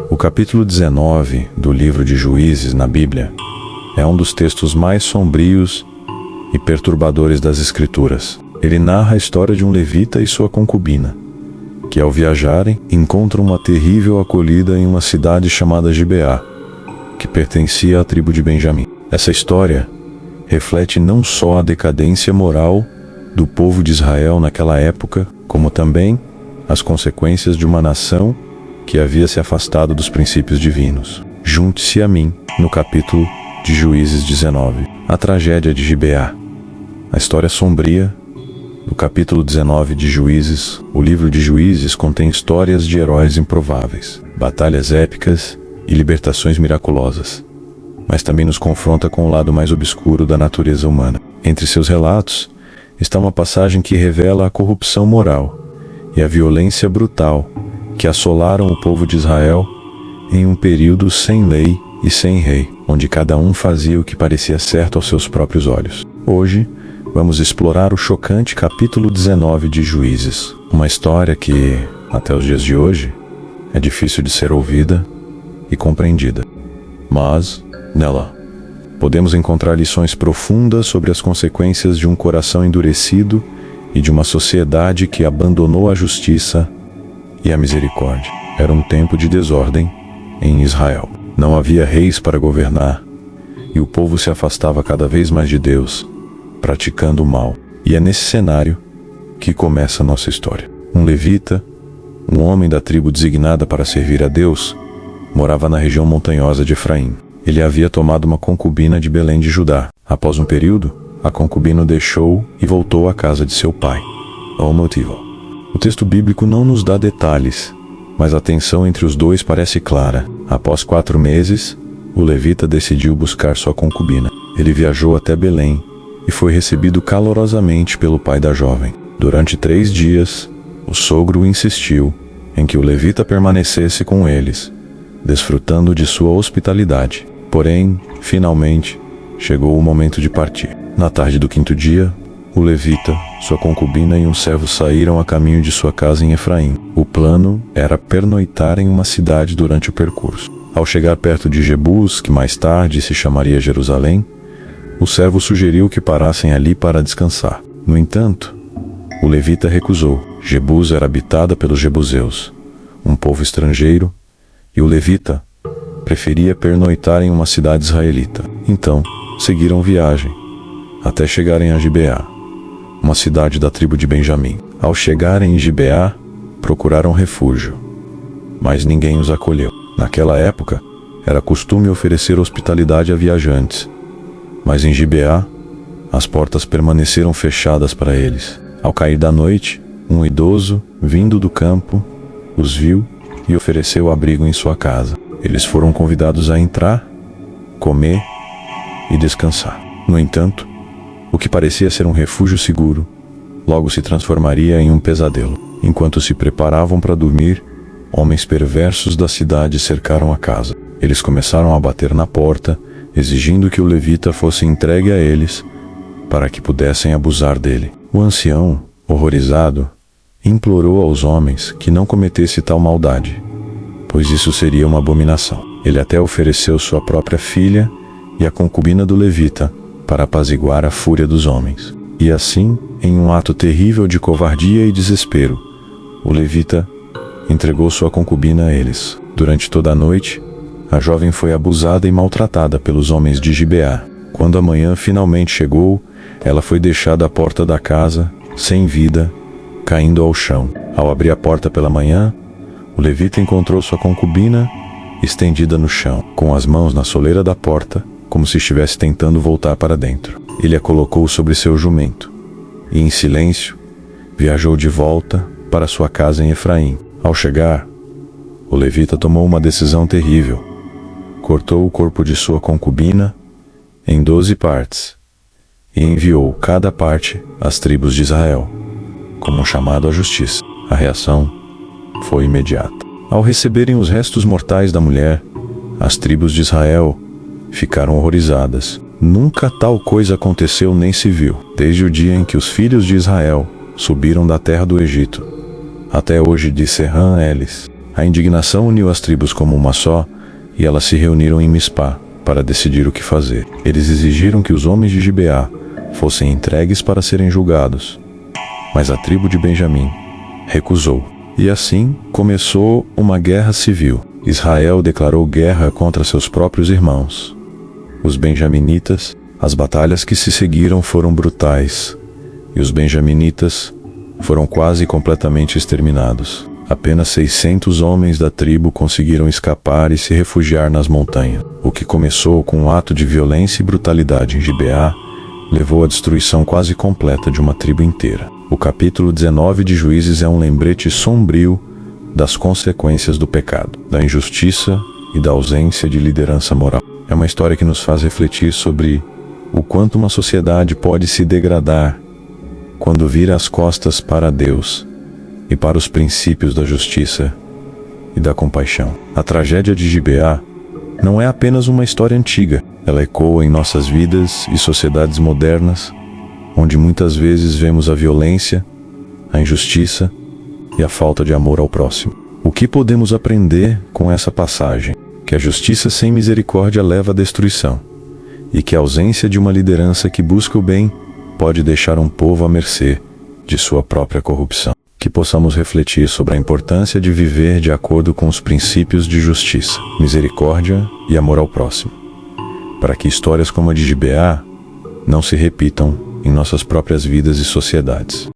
O capítulo 19 do livro de Juízes na Bíblia é um dos textos mais sombrios e perturbadores das Escrituras. Ele narra a história de um levita e sua concubina, que ao viajarem encontram uma terrível acolhida em uma cidade chamada Gibeá, que pertencia à tribo de Benjamim. Essa história reflete não só a decadência moral do povo de Israel naquela época, como também as consequências de uma nação que havia se afastado dos princípios divinos. Junte-se a mim no capítulo de Juízes 19, a tragédia de Gibeá. A história sombria do capítulo 19 de Juízes. O livro de Juízes contém histórias de heróis improváveis, batalhas épicas e libertações miraculosas, mas também nos confronta com o lado mais obscuro da natureza humana. Entre seus relatos está uma passagem que revela a corrupção moral e a violência brutal que assolaram o povo de Israel em um período sem lei e sem rei, onde cada um fazia o que parecia certo aos seus próprios olhos. Hoje, vamos explorar o chocante capítulo 19 de Juízes, uma história que, até os dias de hoje, é difícil de ser ouvida e compreendida. Mas, nela, podemos encontrar lições profundas sobre as consequências de um coração endurecido e de uma sociedade que abandonou a justiça e a misericórdia. Era um tempo de desordem em Israel. Não havia reis para governar, e o povo se afastava cada vez mais de Deus, praticando o mal. E é nesse cenário que começa a nossa história. Um levita, um homem da tribo designada para servir a Deus, morava na região montanhosa de Efraim. Ele havia tomado uma concubina de Belém de Judá. Após um período, a concubina o deixou e voltou à casa de seu pai. O motivo. O texto bíblico não nos dá detalhes, mas a tensão entre os dois parece clara. Após 4 meses, o levita decidiu buscar sua concubina. Ele viajou até Belém e foi recebido calorosamente pelo pai da jovem. Durante 3 dias, o sogro insistiu em que o levita permanecesse com eles, desfrutando de sua hospitalidade. Porém, finalmente, chegou o momento de partir. Na tarde do 5º dia, o levita, sua concubina e um servo saíram a caminho de sua casa em Efraim. O plano era pernoitar em uma cidade durante o percurso. Ao chegar perto de Jebus, que mais tarde se chamaria Jerusalém, o servo sugeriu que parassem ali para descansar. No entanto, o levita recusou. Jebus era habitada pelos jebuseus, um povo estrangeiro, e o levita preferia pernoitar em uma cidade israelita. Então, seguiram viagem, até chegarem a Gibeá, uma cidade da tribo de Benjamim. Ao chegarem em Gibeá, procuraram refúgio, mas ninguém os acolheu. Naquela época, era costume oferecer hospitalidade a viajantes, mas em Gibeá, as portas permaneceram fechadas para eles. Ao cair da noite, um idoso, vindo do campo, os viu e ofereceu abrigo em sua casa. Eles foram convidados a entrar, comer e descansar. No entanto, o que parecia ser um refúgio seguro, logo se transformaria em um pesadelo. Enquanto se preparavam para dormir, homens perversos da cidade cercaram a casa. Eles começaram a bater na porta, exigindo que o levita fosse entregue a eles, para que pudessem abusar dele. O ancião, horrorizado, implorou aos homens que não cometesse tal maldade, pois isso seria uma abominação. Ele até ofereceu sua própria filha e a concubina do levita para apaziguar a fúria dos homens. E assim, em um ato terrível de covardia e desespero, o levita entregou sua concubina a eles. Durante toda a noite, a jovem foi abusada e maltratada pelos homens de Gibeá. Quando a manhã finalmente chegou, ela foi deixada à porta da casa, sem vida, caindo ao chão. Ao abrir a porta pela manhã, o levita encontrou sua concubina estendida no chão, com as mãos na soleira da porta, como se estivesse tentando voltar para dentro. Ele a colocou sobre seu jumento e, em silêncio, viajou de volta para sua casa em Efraim. Ao chegar, o levita tomou uma decisão terrível. Cortou o corpo de sua concubina em 12 partes e enviou cada parte às tribos de Israel, como um chamado à justiça. A reação foi imediata. Ao receberem os restos mortais da mulher, as tribos de Israel ficaram horrorizadas. Nunca tal coisa aconteceu nem se viu, desde o dia em que os filhos de Israel subiram da terra do Egito, até hoje, disse Serran Ellis. A indignação uniu as tribos como uma só, e elas se reuniram em Mispá para decidir o que fazer. Eles exigiram que os homens de Gibeá fossem entregues para serem julgados, mas a tribo de Benjamim recusou. E assim começou uma guerra civil. Israel declarou guerra contra seus próprios irmãos, os benjaminitas. As batalhas que se seguiram foram brutais, e os benjaminitas foram quase completamente exterminados. Apenas 600 homens da tribo conseguiram escapar e se refugiar nas montanhas. O que começou com um ato de violência e brutalidade em Gibeá levou à destruição quase completa de uma tribo inteira. O capítulo 19 de Juízes é um lembrete sombrio das consequências do pecado, da injustiça e da ausência de liderança moral. É uma história que nos faz refletir sobre o quanto uma sociedade pode se degradar quando vira as costas para Deus e para os princípios da justiça e da compaixão. A tragédia de Gibeá não é apenas uma história antiga, ela ecoa em nossas vidas e sociedades modernas, onde muitas vezes vemos a violência, a injustiça e a falta de amor ao próximo. O que podemos aprender com essa passagem? Que a justiça sem misericórdia leva à destruição, e que a ausência de uma liderança que busca o bem pode deixar um povo à mercê de sua própria corrupção. Que possamos refletir sobre a importância de viver de acordo com os princípios de justiça, misericórdia e amor ao próximo, para que histórias como a de Gibeá não se repitam em nossas próprias vidas e sociedades.